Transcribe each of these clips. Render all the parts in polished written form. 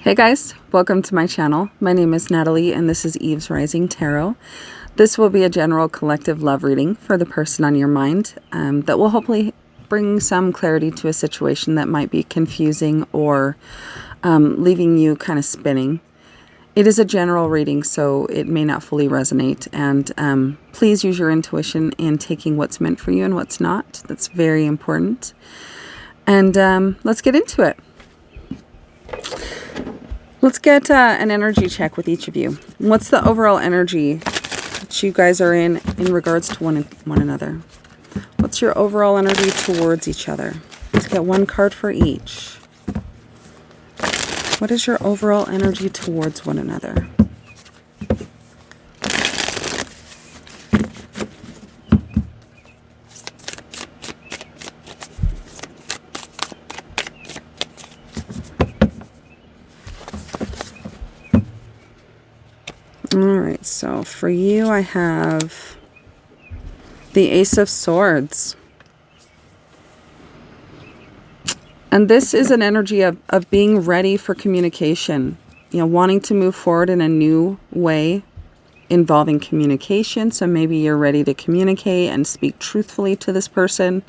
Hey guys, welcome to my channel. My name is Natalie and this is Eve's Rising Tarot. This will be a general collective love reading for the person on your mind that will hopefully bring some clarity to a situation that might be confusing or leaving you kind of spinning. It is a general reading, so it may not fully resonate, and please use your intuition in taking what's meant for you and what's not. That's very important. And let's get into it. Let's get an energy check with each of you. What's the overall energy that you guys are in regards to one another? What's your overall energy towards each other? Let's get one card for each. What is your overall energy towards one another? Alright, so for you I have the Ace of Swords. And this is an energy of being ready for communication. You know, wanting to move forward in a new way involving communication. So maybe you're ready to communicate and speak truthfully to this person.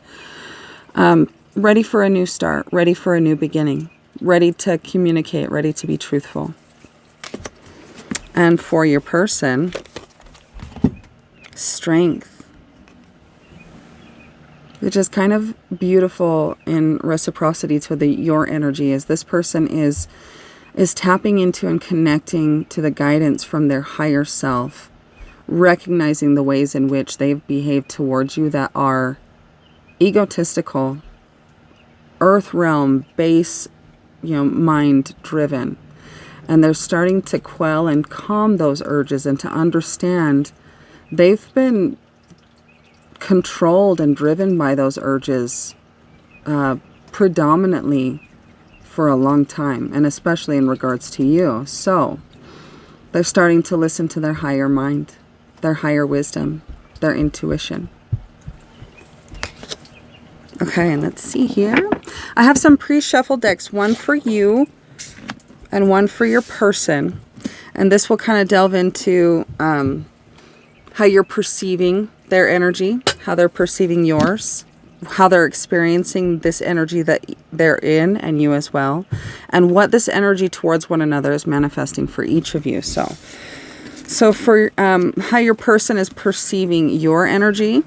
Ready for a new start. Ready for a new beginning. Ready to communicate. Ready to be truthful. And for your person, strength. Which is kind of beautiful in reciprocity to your energy, as this person is tapping into and connecting to the guidance from their higher self, recognizing the ways in which they've behaved towards you that are egotistical, earth realm, base, mind driven. And they're starting to quell and calm those urges and to understand they've been controlled and driven by those urges predominantly for a long time, and especially in regards to you. So they're starting to listen to their higher mind, their higher wisdom, their intuition. Okay, and let's see here. I have some pre-shuffled decks, one for you and one for your person. And this will kind of delve into how you're perceiving their energy, how they're perceiving yours, how they're experiencing this energy that they're in, and you as well, and what this energy towards one another is manifesting for each of you. So for how your person is perceiving your energy,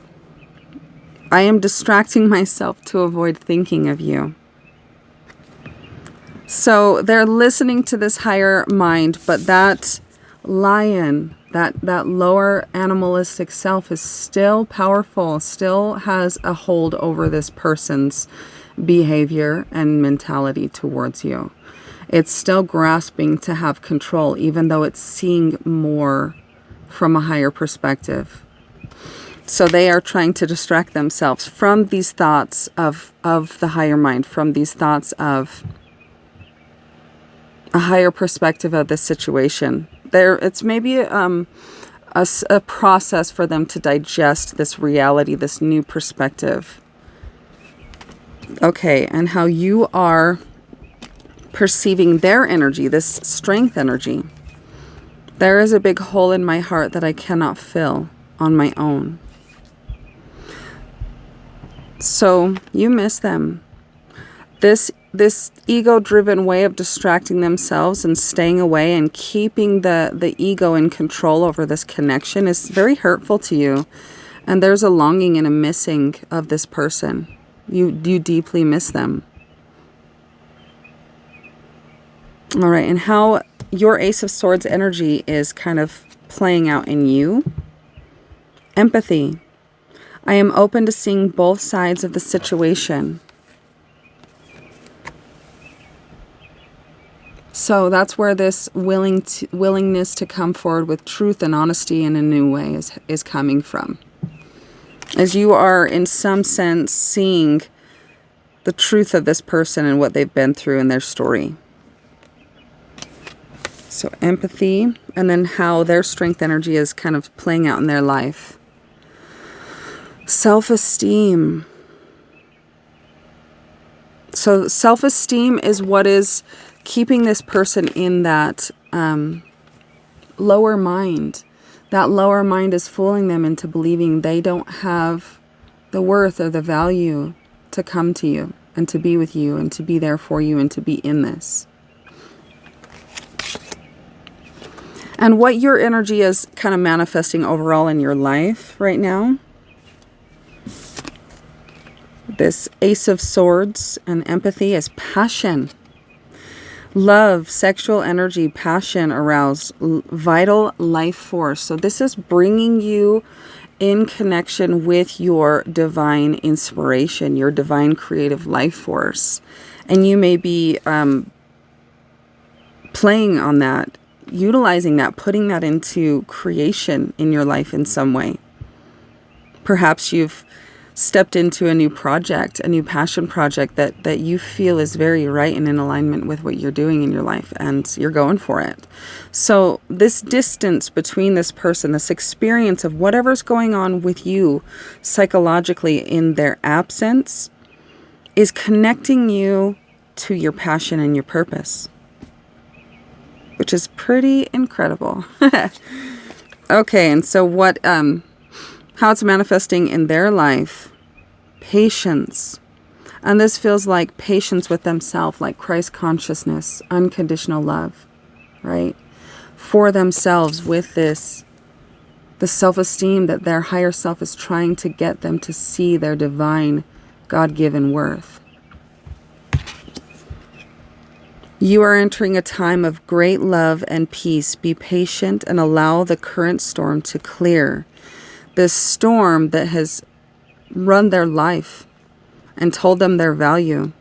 I am distracting myself to avoid thinking of you. So they're listening to this higher mind, but that lion, that lower animalistic self is still powerful, still has a hold over this person's behavior and mentality towards you. It's still grasping to have control, even though it's seeing more from a higher perspective. So they are trying to distract themselves from these thoughts of the higher mind, from these thoughts of a higher perspective of this situation. It's maybe a process for them to digest this reality, this new perspective. Okay, and how you are perceiving their energy, this strength energy. There is a big hole in my heart that I cannot fill on my own. So you miss them. This ego-driven way of distracting themselves and staying away and keeping the ego in control over this connection is very hurtful to you. And there's a longing and a missing of this person. You deeply miss them. All right, and how your Ace of Swords energy is kind of playing out in you. Empathy. I am open to seeing both sides of the situation. So that's where this willingness to come forward with truth and honesty in a new way is coming from. As you are, in some sense, seeing the truth of this person and what they've been through in their story. So empathy, and then how their strength energy is kind of playing out in their life. Self-esteem. So self-esteem is what is keeping this person in that lower mind. That lower mind is fooling them into believing they don't have the worth or the value to come to you and to be with you and to be there for you and to be in this. And what your energy is kind of manifesting overall in your life right now, this Ace of Swords and empathy, is passion. Love, sexual energy, passion, aroused, vital life force. So this is bringing you in connection with your divine inspiration, your divine creative life force. And you may be playing on that, utilizing that, putting that into creation in your life in some way. Perhaps you've stepped into a new project, a new passion project that you feel is very right and in alignment with what you're doing in your life, and you're going for it. So this distance between this person, this experience of whatever's going on with you psychologically in their absence, is connecting you to your passion and your purpose, which is pretty incredible. Okay, and so what how it's manifesting in their life, patience. And this feels like patience with themselves, like Christ consciousness, unconditional love, right? For themselves, with this, the self-esteem that their higher self is trying to get them to see their divine, God-given worth. You are entering a time of great love and peace. Be patient and allow the current storm to clear. This storm that has run their life and told them their value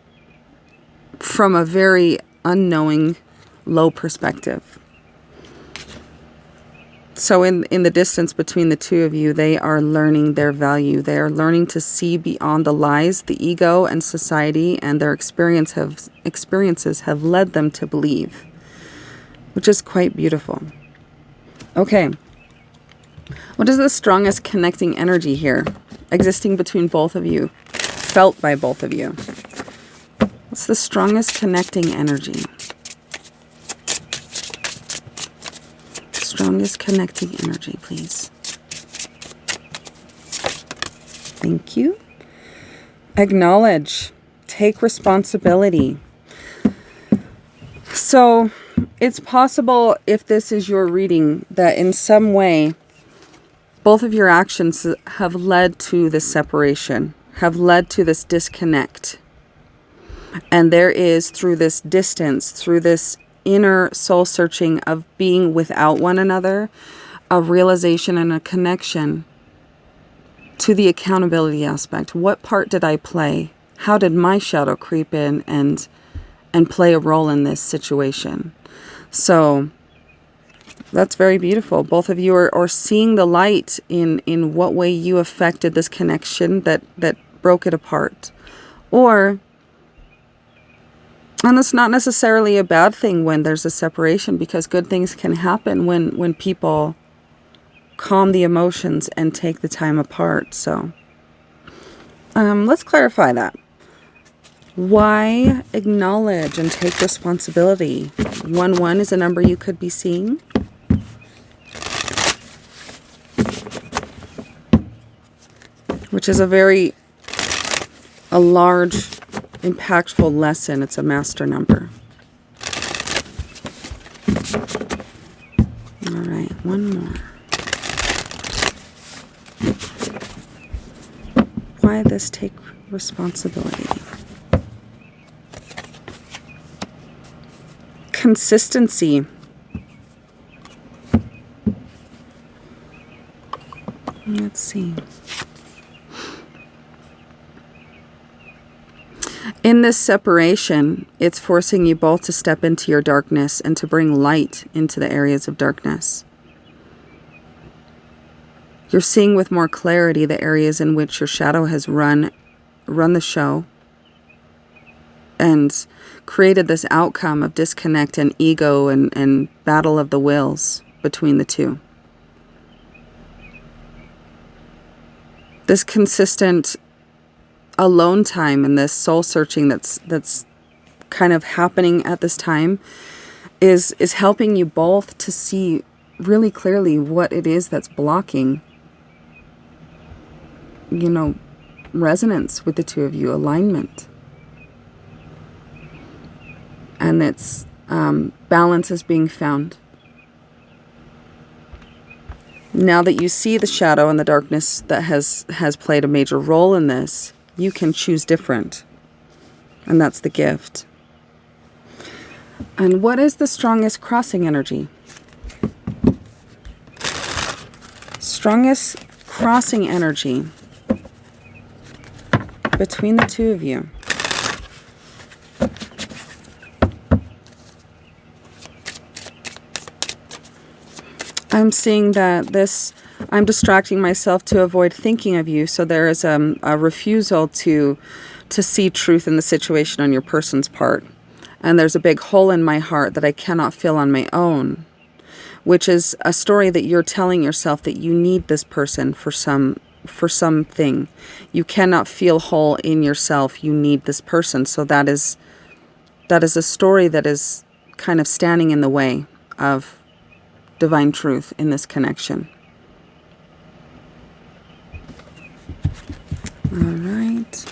from a very unknowing, low perspective. So in the distance between the two of you, they are learning their value. They are learning to see beyond the lies, the ego, and society, and their experiences have led them to believe, which is quite beautiful. Okay. What is the strongest connecting energy here, existing between both of you, felt by both of you? What's the strongest connecting energy? Strongest connecting energy, please. Thank you. Acknowledge. Take responsibility. So it's possible, if this is your reading, that in some way both of your actions have led to this separation, have led to this disconnect. And there is, through this distance, through this inner soul searching of being without one another, a realization and a connection to the accountability aspect. What part did I play? How did my shadow creep in and play a role in this situation? So that's very beautiful. Both of you are seeing the light in what way you affected this connection that broke it apart. And it's not necessarily a bad thing when there's a separation, because good things can happen when people calm the emotions and take the time apart. So let's clarify that. Why acknowledge and take responsibility? 1-1 is a number you could be seeing. Which is a large, impactful lesson. It's a master number. All right, one more. Why this take responsibility? Consistency. Let's see. In this separation, it's forcing you both to step into your darkness and to bring light into the areas of darkness. You're seeing with more clarity the areas in which your shadow has run the show and created this outcome of disconnect and ego and battle of the wills between the two. This consistent alone time and this soul searching that's kind of happening at this time is helping you both to see really clearly what it is that's blocking, you know, resonance with the two of you, alignment. And it's balance is being found. Now that you see the shadow and the darkness that has played a major role in this, you can choose different. And that's the gift. And what is the strongest crossing energy? Strongest crossing energy between the two of you. I'm seeing that I'm distracting myself to avoid thinking of you. So there is a refusal to see truth in the situation on your person's part. And there's a big hole in my heart that I cannot fill on my own, which is a story that you're telling yourself that you need this person for something. You cannot feel whole in yourself. You need this person. So that is a story that is kind of standing in the way of divine truth in this connection. All right.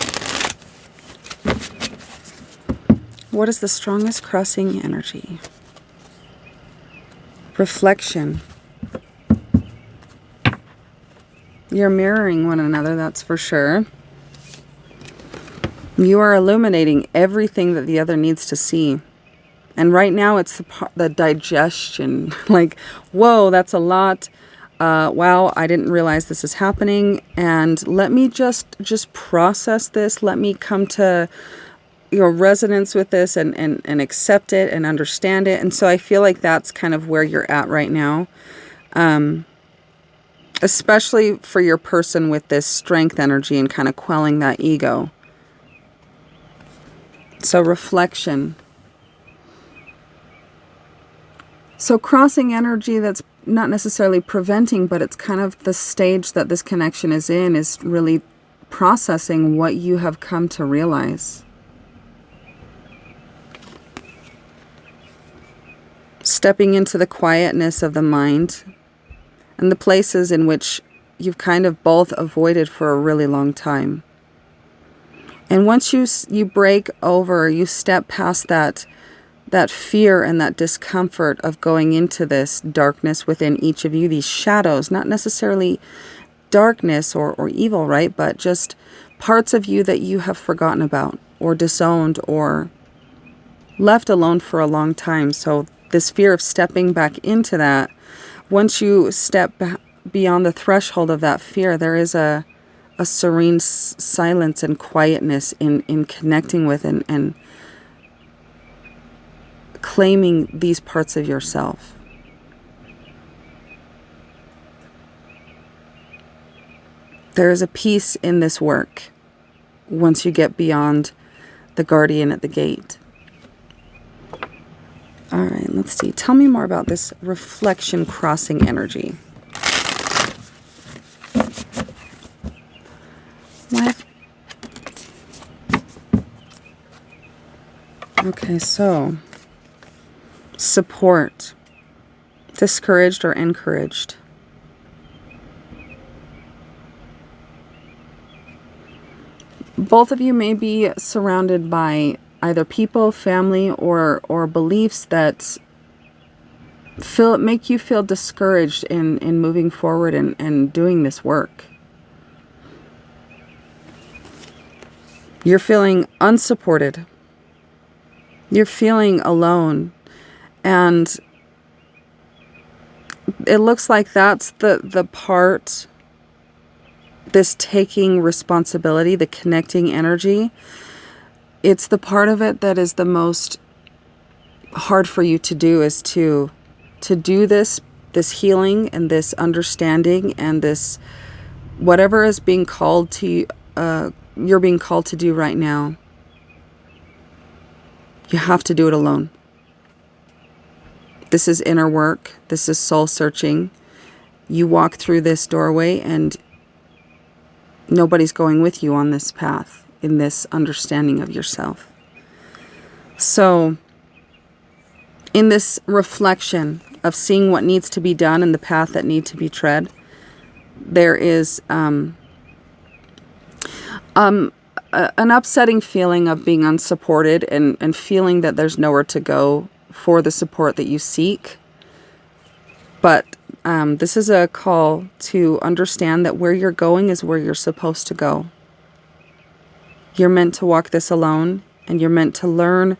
What is the strongest crossing energy? Reflection. You're mirroring one another, that's for sure. You are illuminating everything that the other needs to see. And right now it's the digestion. Like, whoa, that's a lot. Wow, I didn't realize this is happening. And let me just process this. Let me come to your resonance with this and accept it and understand it. And so I feel like that's kind of where you're at right now. Especially for your person with this strength energy and kind of quelling that ego. So reflection. So crossing energy that's not necessarily preventing, but it's kind of the stage that this connection is in, is really processing what you have come to realize. Stepping into the quietness of the mind and the places in which you've kind of both avoided for a really long time. And once you break over, you step past that fear and that discomfort of going into this darkness within each of you, these shadows, not necessarily darkness or evil, right? But just parts of you that you have forgotten about or disowned or left alone for a long time. So this fear of stepping back into that, once you step beyond the threshold of that fear, there is a serene silence and quietness in connecting with and claiming these parts of yourself. There is a peace in this work once you get beyond the guardian at the gate. All right, let's see. Tell me more about this reflection crossing energy. What? Okay, so support, discouraged or encouraged. Both of you may be surrounded by either people, family, or beliefs that make you feel discouraged in moving forward and doing this work. You're feeling unsupported. You're feeling alone. And it looks like that's the part, this taking responsibility, the connecting energy. It's the part of it that is the most hard for you to do, is to do this healing and this understanding and this whatever is being called to you're being called to do right now. You have to do it alone. This is inner work. This is soul searching. You walk through this doorway and nobody's going with you on this path, in this understanding of yourself. So in this reflection of seeing what needs to be done and the path that need to be tread, there is an upsetting feeling of being unsupported and feeling that there's nowhere to go for the support that you seek. But this is a call to understand that where you're going is where you're supposed to go. You're meant to walk this alone, and you're meant to learn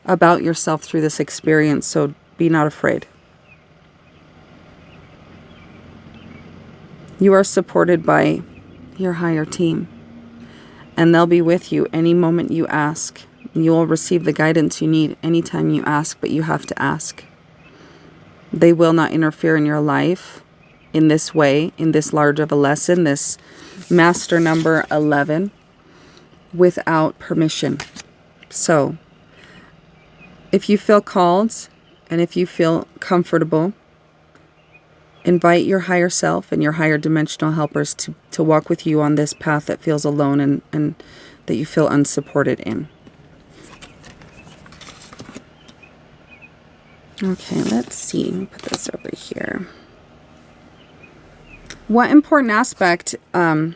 about yourself through this experience, so be not afraid. You are supported by your higher team, and they'll be with you any moment you ask. You will receive the guidance you need anytime you ask, but you have to ask. They will not interfere in your life in this way, in this large of a lesson, this master number 11, without permission. So, if you feel called and if you feel comfortable, invite your higher self and your higher dimensional helpers to walk with you on this path that feels alone and that you feel unsupported in. Okay, let's see. I'll put this over here. What important aspect are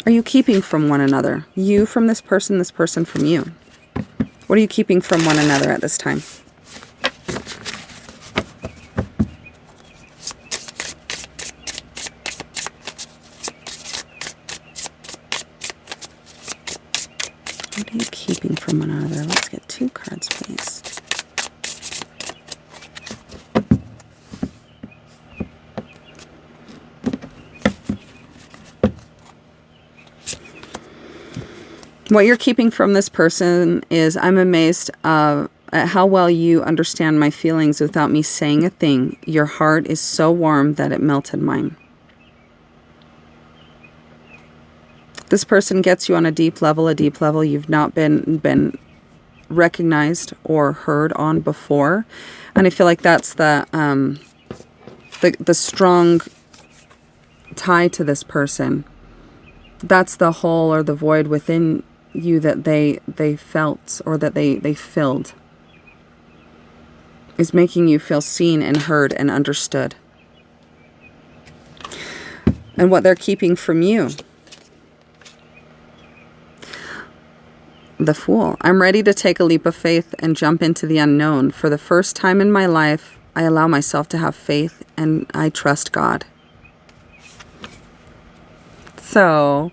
you keeping from one another? You from this person from you. What are you keeping from one another at this time? What are you keeping from one another? Let's get 2 cards, please. What you're keeping from this person is, I'm amazed at how well you understand my feelings without me saying a thing. Your heart is so warm that it melted mine. This person gets you on a deep level you've not been recognized or heard on before. And I feel like that's the strong tie to this person. That's the hole or the void within you that they felt or that they filled, is making you feel seen and heard and understood. And what they're keeping from you. The Fool. I'm ready to take a leap of faith and jump into the unknown. For the first time in my life, I allow myself to have faith and I trust God. So,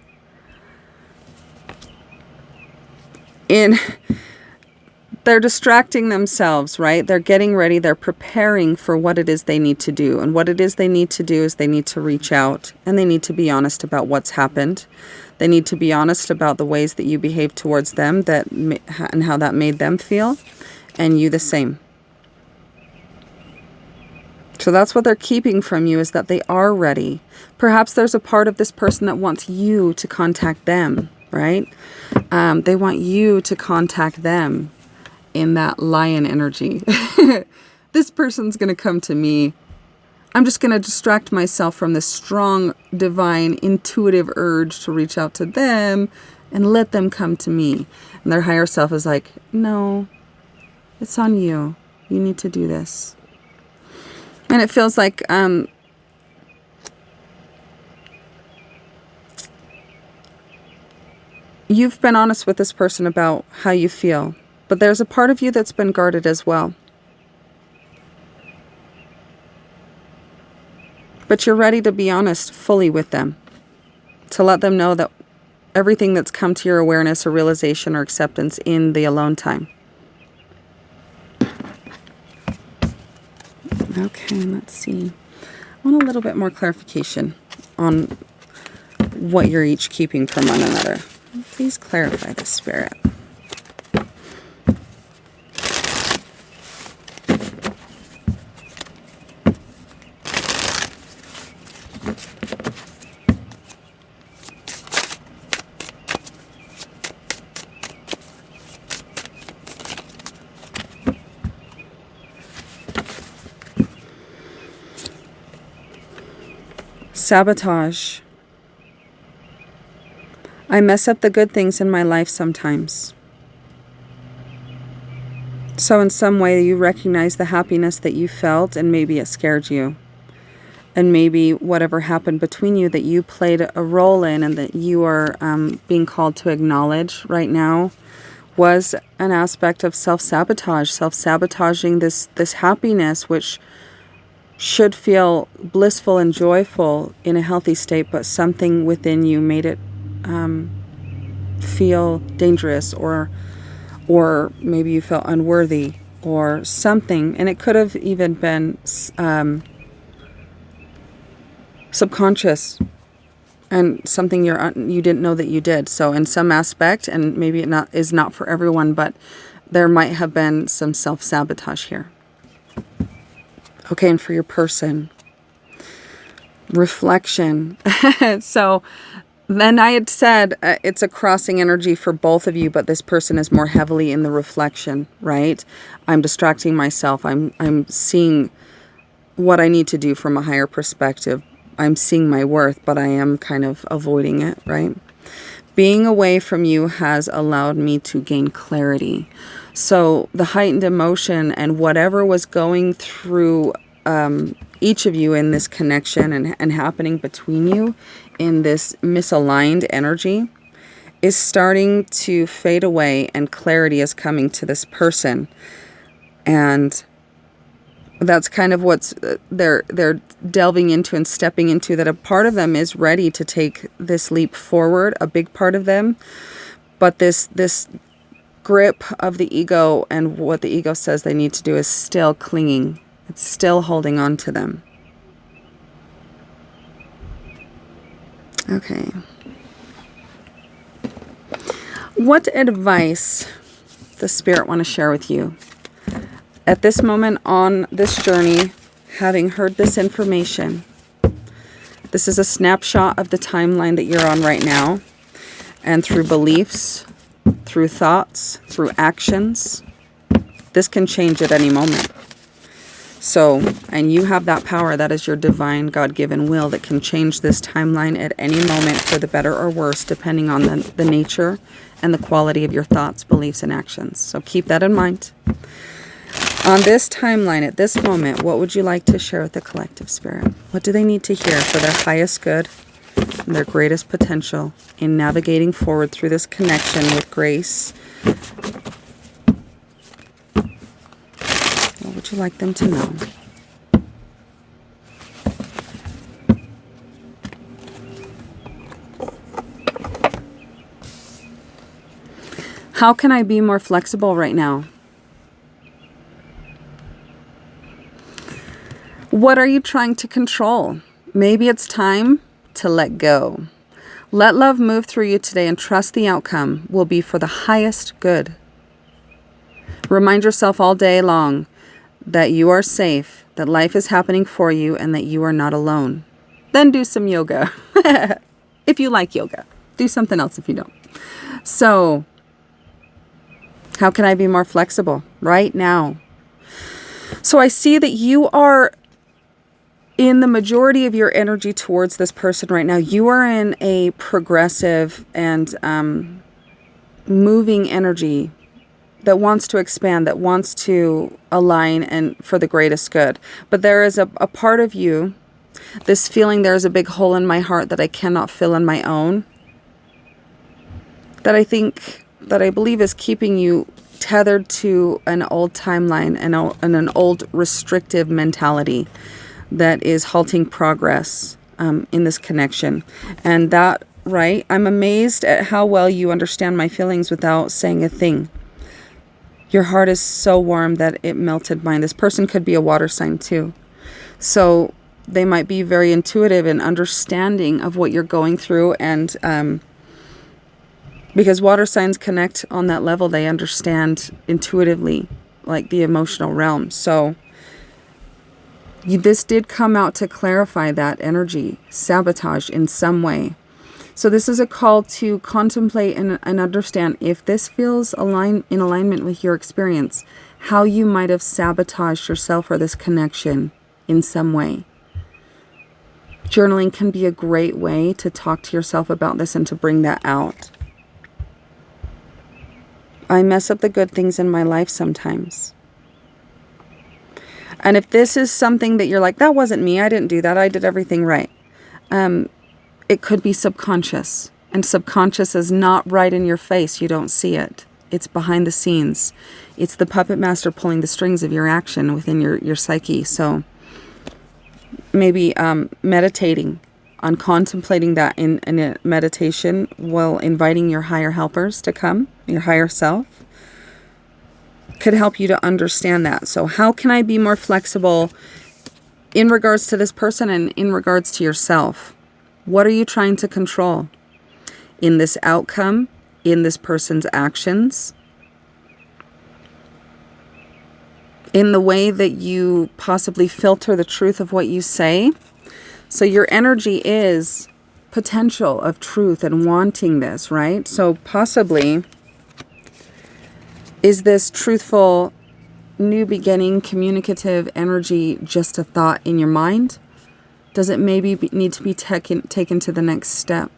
they're distracting themselves, right? They're getting ready. They're preparing for what it is they need to do. And what it is they need to do is they need to reach out and they need to be honest about what's happened. They need to be honest about the ways that you behave towards them and how that made them feel, and you the same. So that's what they're keeping from you, is that they are ready. Perhaps there's a part of this person that wants you to contact them, right? They want you to contact them in that lion energy. This person's going to come to me. I'm just going to distract myself from this strong, divine, intuitive urge to reach out to them and let them come to me. And their higher self is like, no, it's on you. You need to do this. And it feels like you've been honest with this person about how you feel, but there's a part of you that's been guarded as well. But you're ready to be honest fully with them, to let them know that everything that's come to your awareness or realization or acceptance in the alone time. Okay, let's see. I want a little bit more clarification on what you're each keeping from one another. Please clarify this, Spirit. Sabotage. I mess up the good things in my life sometimes. So in some way you recognize the happiness that you felt, and maybe it scared you. And maybe whatever happened between you that you played a role in and that you are being called to acknowledge right now was an aspect of self-sabotage, self-sabotaging this happiness, which should feel blissful and joyful in a healthy state, but something within you made it feel dangerous, or maybe you felt unworthy or something. And it could have even been subconscious and something you didn't know that you did. So in some aspect, and maybe it is not for everyone, but there might have been some self-sabotage here. Okay, and for your person, reflection. So then I had said it's a crossing energy for both of you, but this person is more heavily in the reflection, right? I'm distracting myself. I'm seeing what I need to do from a higher perspective. I'm seeing my worth, but I am kind of avoiding it, right? Being away from you has allowed me to gain clarity. So the heightened emotion and whatever was going through each of you in this connection and happening between you in this misaligned energy is starting to fade away, and clarity is coming to this person. And that's kind of what's they're delving into and stepping into, that a part of them is ready to take this leap forward, a big part of them. But this grip of the ego and what the ego says they need to do is still clinging. It's still holding on to them. Okay. What advice does Spirit want to share with you at this moment on this journey, having heard this information? This is a snapshot of the timeline that you're on right now, and through beliefs, through thoughts, through actions, this can change at any moment. So, and you have that power. That is your divine God-given will that can change this timeline at any moment for the better or worse, depending on the nature and the quality of your thoughts, beliefs, and actions. So keep that in mind. On this timeline, at this moment, what would you like to share with the collective spirit? What do they need to hear for their highest good and their greatest potential in navigating forward through this connection with grace? What would you like them to know? How can I be more flexible right now? What are you trying to control? Maybe it's time to let go. Let love move through you today and trust the outcome will be for the highest good. Remind yourself all day long that you are safe, that life is happening for you, and that you are not alone. Then do some yoga. If you like yoga. Do something else if you don't. So, how can I be more flexible right now? So I see that you are in the majority of your energy towards this person right now. You are in a progressive and moving energy that wants to expand, that wants to align and for the greatest good. But there is a part of you, this feeling there's a big hole in my heart that I cannot fill on my own, that I believe is keeping you tethered to an old timeline and an old restrictive mentality that is halting progress in this connection. And that, right, I'm amazed at how well you understand my feelings without saying a thing. Your heart is so warm that it melted mine. This person could be a water sign too. So they might be very intuitive and understanding of what you're going through. And because water signs connect on that level, they understand intuitively, like the emotional realm. So this did come out to clarify that energy, sabotage in some way. So this is a call to contemplate and understand if this feels in alignment with your experience, how you might have sabotaged yourself or this connection in some way. Journaling can be a great way to talk to yourself about this and to bring that out. I mess up the good things in my life sometimes. And if this is something that you're like, that wasn't me, I didn't do that, I did everything right. It could be subconscious. And subconscious is not right in your face. You don't see it. It's behind the scenes. It's the puppet master pulling the strings of your action within your psyche. So maybe meditating on contemplating that in a meditation while inviting your higher helpers to come, your higher self, could help you to understand that. So how can I be more flexible in regards to this person and in regards to yourself? What are you trying to control in this outcome, in this person's actions, in the way that you possibly filter the truth of what you say? So your energy is potential of truth and wanting this, right? So possibly, is this truthful, new beginning, communicative energy just a thought in your mind? Does it maybe need to be taken to the next step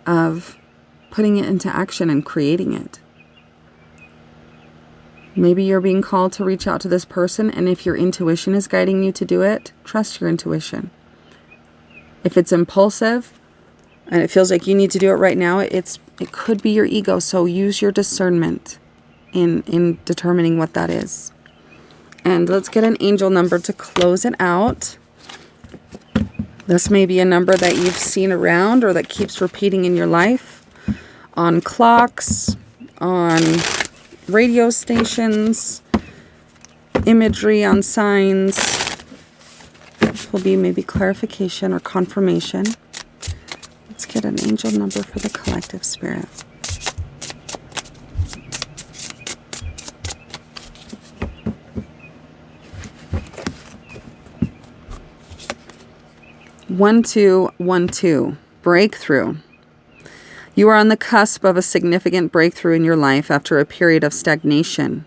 of putting it into action and creating it? Maybe you're being called to reach out to this person, and if your intuition is guiding you to do it, trust your intuition. If it's impulsive and it feels like you need to do it right now, it could be your ego. So use your discernment in determining what that is. And let's get an angel number to close it out. This may be a number that you've seen around or that keeps repeating in your life, on clocks, on radio stations, imagery on signs. This will be maybe clarification or confirmation. Let's get an angel number for the collective spirit. One, 2, 1, 2. Breakthrough. You are on the cusp of a significant breakthrough in your life after a period of stagnation.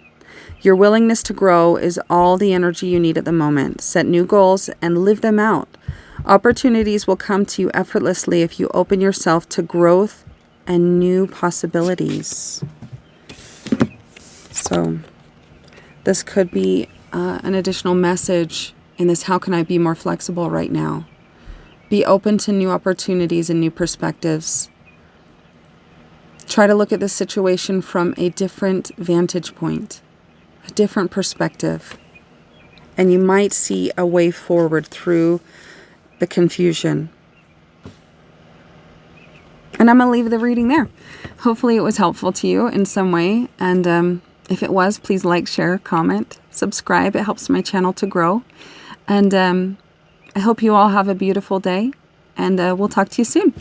Your willingness to grow is all the energy you need at the moment. Set new goals and live them out. Opportunities will come to you effortlessly if you open yourself to growth and new possibilities. So this could be an additional message in this, how can I be more flexible right now? Be open to new opportunities and new perspectives. Try to look at the situation from a different vantage point, a different perspective, and you might see a way forward through the confusion. And I'm going to leave the reading there. Hopefully it was helpful to you in some way. And if it was, please like, share, comment, subscribe. It helps my channel to grow. And I hope you all have a beautiful day. And we'll talk to you soon.